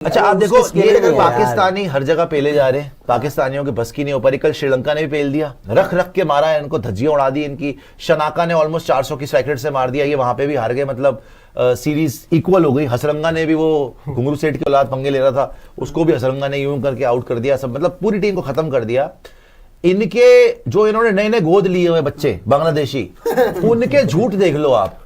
अच्छा आप देखो, ये पाकिस्तानी हर जगह पेले जा रहे हैं, पाकिस्तानियों की बस की नहीं हो पा रही। कल श्रीलंका ने भी पेल दिया, रख रख के मारा है इनको, धज्जियां उड़ा दी इनकी। शनाका ने ऑलमोस्ट 400 की स्ट्राइक रेट से मार दिया, ये वहां पे भी हार गए, मतलब सीरीज इक्वल हो गई। हसरंगा ने भी, वो घुंगरू सेठ की औलाद पंगे ले रहा था, उसको भी हसरंगा ने यूं करके आउट कर दिया, सब मतलब पूरी टीम को खत्म कर दिया। इनके जो इन्होंने नए नए गोद लिए हुए बच्चे बांग्लादेशी, उनके झूठ देख लो आप।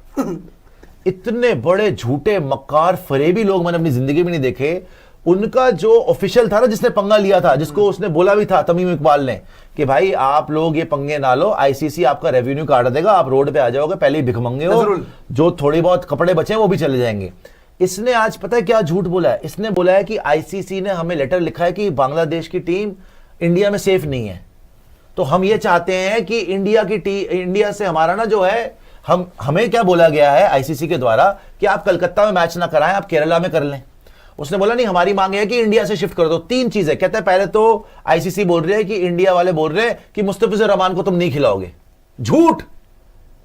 इतने बड़े झूठे मक्कार फरेबी लोग मैंने अपनी जिंदगी में नहीं देखे। उनका जो ऑफिशियल था ना, जिसने पंगा लिया था, जिसको उसने बोला भी था तमीम इकबाल ने कि भाई आप लोग ये पंगे ना लो, आईसीसी आपका रेवेन्यू काट देगा, आप रोड पे आ जाओगे, पहले ही भिखमंगे हो, जो थोड़ी बहुत कपड़े बचे हैं वो भी चले जाएंगे। इसने आज पता है क्या झूठ बोला है? इसने बोला है कि आईसीसी ने हमें लेटर लिखा है कि बांग्लादेश की टीम इंडिया में सेफ नहीं है, तो हम ये चाहते हैं कि इंडिया से हमारा ना जो है, हमें क्या बोला गया है आईसीसी के द्वारा कि आप कलकत्ता में मैच ना कराएं, आप केरला में कर लें। उसने बोला नहीं, हमारी मांग है कि इंडिया से शिफ्ट कर दो। 3 चीजें कहता है, पहले तो आईसीसी बोल रही है कि इंडिया वाले बोल रहे हैं कि मुस्तफिजुर रहमान को तुम नहीं खिलाओगे। झूठ।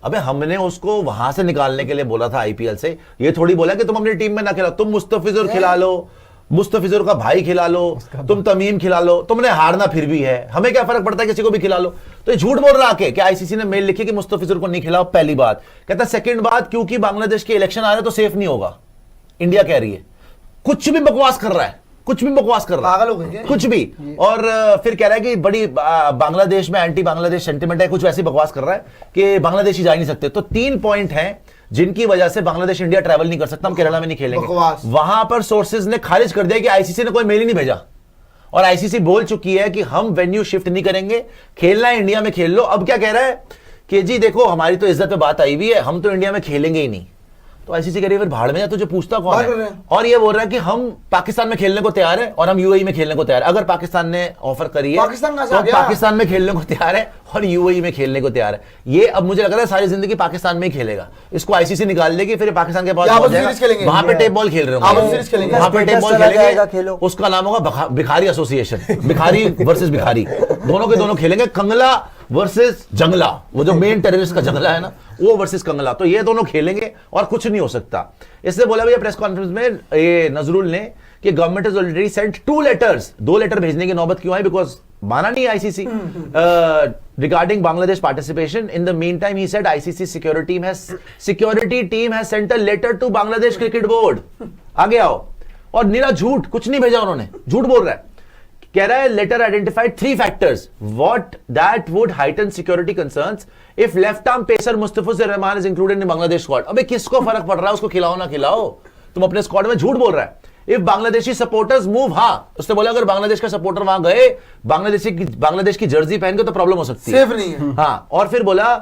अबे हमने उसको वहां से निकालने के लिए बोला था आईपीएल से, ये थोड़ी बोला कि तुम अपनी टीम में ना खिलाओ, तुम मुस्तफिजुर खिला लो, मुस्तफिजुर का भाई खिला लो, तुम तमीम खिला लो, तुमने हारना फिर भी है, हमें क्या फर्क पड़ता है, किसी को भी खिला लो। तो ये झूठ बोल रहा है कि आईसीसी ने मेल लिखी कि मुस्तफिजुर को नहीं खिलाओ, पहली बात। कहता सेकंड बात, क्योंकि बांग्लादेश के इलेक्शन आ रहे तो सेफ नहीं होगा, इंडिया कह रही है। कुछ भी बकवास कर रहा है, कुछ भी बकवास कर रहा है, पागल हो गए कुछ भी। और फिर कह रहा है कि बड़ी बांग्लादेश में एंटी बांग्लादेश सेंटिमेंट है, कुछ वैसी बकवास कर रहा है कि बांग्लादेशी जा नहीं सकते। तो 3 पॉइंट हैं जिनकी वजह से बांग्लादेश इंडिया ट्रैवल नहीं कर सकता, हम केरला में नहीं खेलेंगे। वहां पर सोर्सेज ने खारिज कर दिया कि आईसीसी ने कोई मेल ही नहीं भेजा, और आईसीसी बोल चुकी है कि हम वेन्यू शिफ्ट नहीं करेंगे, खेलना है इंडिया में खेल लो। अब क्या कह रहा है कि जी देखो हमारी तो इज्जत पे बात आई हुई है, हम तो इंडिया में खेलेंगे ही नहीं। तो आईसीसी कह रही है फिर भाड़ में जा, तुझे पूछता कौन है? और ये बोल रहा है कि हम पाकिस्तान में खेलने को तैयार है और हम यूएई में खेलने को तैयार है। अगर पाकिस्तान ने ऑफर करी है तो पाकिस्तान में खेलने को तैयार है और यूएई में खेलने को तैयार है। ये अब मुझे लग रहा है सारी जिंदगी पाकिस्तान में ही खेलेगा, इसको आईसीसी निकाल देगी, फिर पाकिस्तान के पास वहां पे टेप बॉल खेल रहे होंगे, वहां पे टेप बॉल खेलेंगे, उसका नाम होगा भिखारी एसोसिएशन, भिखारी वर्सेस भिखारी, दोनों के दोनों खेलेंगे। कंगला वर्सेस जंगला, वो जो मेन टेररिस्ट का जंगला है ना, वो वर्सेस कंगला, तो ये दोनों खेलेंगे और कुछ नहीं हो सकता। इसने बोला भैया प्रेस कॉन्फ्रेंस में ये नजरुल ने कि government has already sent 2 letters, 2 letter भेजने की नौबत क्यों आई, बिकॉज माना नहीं ICC regarding Bangladesh participation. In the mean time he said ICC security team has sent a letter to Bangladesh cricket board. आगे आओ। और नीरा झूठ, कुछ नहीं भेजा उन्होंने, झूठ बोल रहा है। कह रहा है letter identified 3 factors what that would heighten security concerns if left arm pacer Mustafizur Rahman is included in Bangladesh squad. अबे किसको फर्क पड़ रहा है, उसको खिलाओ ना खिलाओ, तुम अपने स्क्वाड में। झूठ बोल रहा है। इफ बांग्लादेशी सपोर्टर्स मूव, उसने बोला अगर बांग्लादेश का सपोर्टर वहां गए बांग्लादेश की जर्सी पहन के तो प्रॉब्लम हो सकती है, सेफ नहीं है। हाँ, और फिर बोला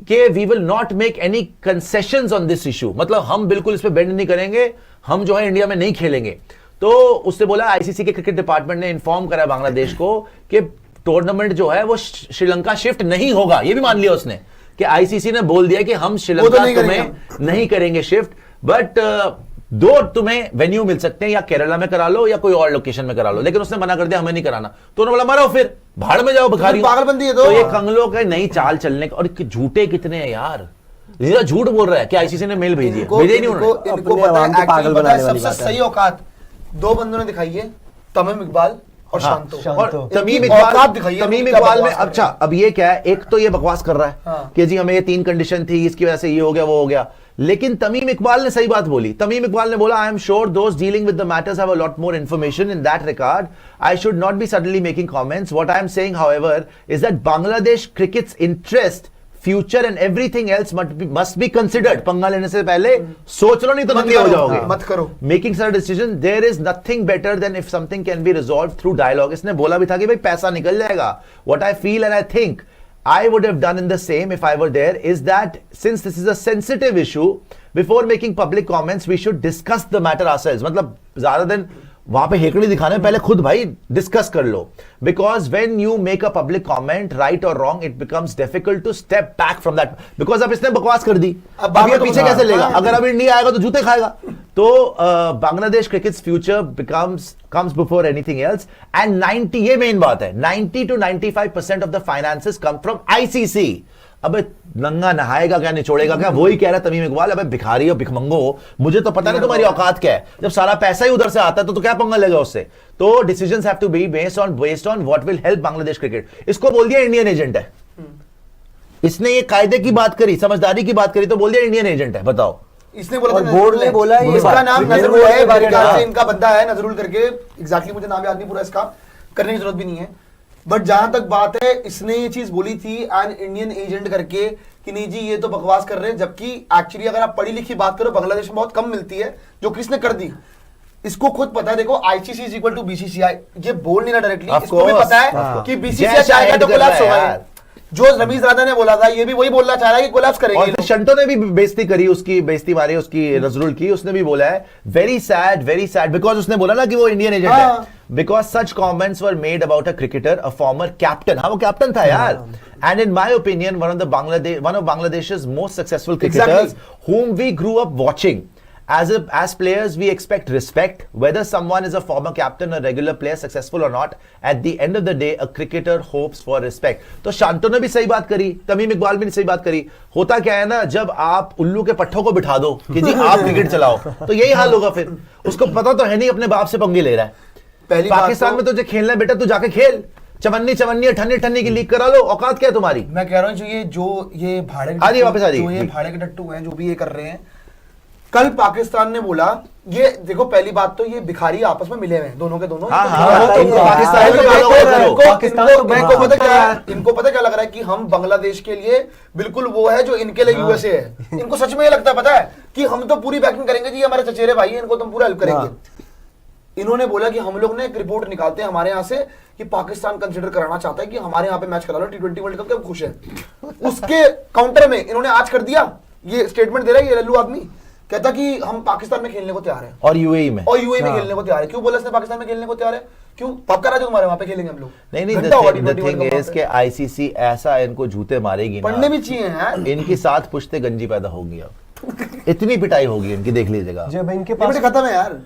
कि we will not make any concessions on this issue, मतलब हम बिल्कुल इस पे बेंड नहीं करेंगे, हम जो है इंडिया में नहीं खेलेंगे। तो उसने बोला आईसीसी के क्रिकेट डिपार्टमेंट ने इन्फॉर्म करा बांग्लादेश को कि टूर्नामेंट जो है वो श्रीलंका शिफ्ट नहीं होगा। ये भी मान लिया उसने कि आईसीसी ने बोल दिया कि हम श्रीलंका तुम्हें नहीं करेंगे शिफ्ट, बट 2 तुम्हें वेन्यू मिल सकते हैं, या केरला में करा लो या कोई और लोकेशन में करा लो, लेकिन उसने मना कर दिया हमें नहीं कराना। तो उन्होंने बोला मरो फिर, भाड़ में जाओ भिखारी, पागलबंदी है। तो ये कंगलों के नई चाल चलने, और झूठे कितने हैं यार, झूठ बोल रहा है कि आईसीसी ने मेल भेजी है, भेजे नहीं उन्होंने। सबसे सही औकात 2 बंदों ने दिखाई है, तमीम इकबाल और शांतो। और तमीम इकबाल में अच्छा अब ये क्या है, एक तो ये बकवास कर रहा है कि जी हमें ये 3 कंडीशन थी, इसकी वजह से ये हो गया वो हो गया, लेकिन तमीम इकबाल ने सही बात बोली। तमीम इकबाल ने बोला I am sure those dealing with the matters have a lot more information in that regard, I should not be suddenly making comments, what I am saying however is that Bangladesh crickets interest future and everything else must be considered. पंगा लेने से पहले सोच लो, नहीं तो नंगे हो जाओगे, मत करो। Making such decision there is nothing better than if something can be resolve through dialogue. इसने बोला भी था कि भाई पैसा निकल जाएगा। What I feel and I think I would have done in the same if I were there is that since this is a sensitive issue, before making public comments, we should discuss the matter ourselves. मतलब ज्यादा दिन वहां पे हेकड़ी दिखाने पहले खुद भाई discuss कर लो, because when you make a public comment right और wrong it becomes difficult to step back from that, because अब इसने बकवास कर दी, अब ये पीछे कैसे लेगा? अगर अब इंडिया आएगा तो जूते खाएगा। तो Bangladesh crickets future comes before anything else, and 90, ये मेन बात है, 90 to 95% of the finances come from ICC. अबे नंगा नहाएगा क्या, निचोड़ेगा क्या, वही कह रहा है तमीम इकबाल। अबे भिखारी हो, भिखमंगो हो, मुझे तो पता नहीं तुम्हारी औकात क्या है। जब सारा पैसा ही उधर से आता है तो क्या पंगा लेगा उससे। तो decisions have to be based on what will help Bangladesh cricket. इसको बोल दिया इंडियन एजेंट है, इसने ये कायदे की बात करी, समझदारी की बात करी तो बोल दिया इंडियन एजेंट है। बताओ, इसने बोला और था बोर्ड ने बोला ये इसका बात। नाम क्रिकेट नजरुल बोर्ड है, के बारे मेरे में ख्याल से हाँ। इनका बंदा है नजरुल करके, एग्जैक्टली मुझे नाम याद नहीं पूरा, इसका करने की जरूरत भी नहीं है। बट जहां तक बात है, इसने ये चीज बोली थी एन इंडियन एजेंट करके कि नहीं जी ये तो बकवास कर रहे हैं, जबकि एक्चुअली अगर आप पढ़ी लिखी बात करो बांग्लादेश में बहुत कम मिलती है, जो कि इसने कर दी। इसको खुद पता है, देखो ICC is equal to BCCI, ये बोल नहीं रहा डायरेक्टली, Of इसको भी course, पता है हाँ। कि बीसीसीआई जैसा चाहेगा head तो कर रहा कोलैप्स है होगा। यार। जो रमीज राजा ने बोला था, ये भी वही बोलना चाह रहा है कि कोलैप्स करेंगे और ये फिर लोग। शंटो ने भी बेइज्जती करी, उसकी बेइज्जती मारी उसकी नजरुल की। उसने भी बोला है वेरी सैड बिकॉज उसने बोला ना कि वो इंडियन एजेंट है, हाँ। Because such comments were made about a cricketer, a former captain. हाँ वो कैप्टन था यार। And in my opinion one of Bangladesh's most successful cricketers whom we grew up watching. As players, we expect respect. Whether someone is a former captain or regular player, successful or not, at the end of the day, a cricketer hopes for respect. तो शांतो ने भी सही बात करी, तमीम इकबाल भी ने सही बात करी। होता क्या है ना, जब आप उल्लू के पट्ठों को बिठा दो कि जी आप क्रिकेट चलाओ, तो यही हाल होगा। फिर उसको पता तो है नहीं अपने बाप से पंगे ले रहा है। पहली बात पाकिस्तान में तुझे खेलना है बेटा, तू जाके खेल, चवन्नी अठन्नी की लीग करा लो, औकात क्या है तुम्हारी। मैं कह रहा हूँ जो ये भाड़े के आ जाइए, वापस आ जाइए। जो ये भाड़े के टट्टू हैं, जो भी ये कर रहे हैं, कल पाकिस्तान ने बोला, ये देखो पहली बात तो ये भिखारी आपस में मिले हुए हैं दोनों के दोनों। हाँ, तो हाँ, भिखारी हाँ, तो इनको हाँ, पाकिस्तान इनको- में इनको- करो। इनको- पाकिस्तान इनको- तो इनको हाँ, पता क्या है, इनको पता क्या लग रहा है कि हम बांग्लादेश के लिए बिल्कुल वो है जो इनके लिए यूएसए है। इनको सच में ये लगता है, पता है कि हम तो पूरी बैकिंग करेंगे जी, हमारे चचेरे भाई हैं, इनको तो हम पूरा हेल्प करेंगे। इन्होंने बोला कि हम लोग ने एक रिपोर्ट निकालते हैं हमारे यहाँ से कि पाकिस्तान कंसिडर कराना चाहता है कि हमारे यहाँ पे मैच करा लो T20 वर्ल्ड कप, क्या खुश है। उसके काउंटर में इन्होंने आज कर दिया, ये स्टेटमेंट दे रहा है ये लल्लू आदमी, कहता कि हम पाकिस्तान में खेलने को तैयार हैं और यूएई में, और यूएई में खेलने को तैयार है। क्यों बोला इसने पाकिस्तान में खेलने को तैयार है? क्यों पक्का राजू तुम्हारे वहां पे खेलेंगे हम लोग? नहीं घंटा होगा the T20 thing world cup is वहाँ के आईसीसी ऐसा इनको जूते मारेगी पे। ना, पढ़ने भी चाहिए यार, इनकी साथ पुश्ते गंजी पैदा होगी। अब इतनी पिटाई होगी इनकी, देख लीजिएगा। जब इनके ये पास बेटे खत्म है यार।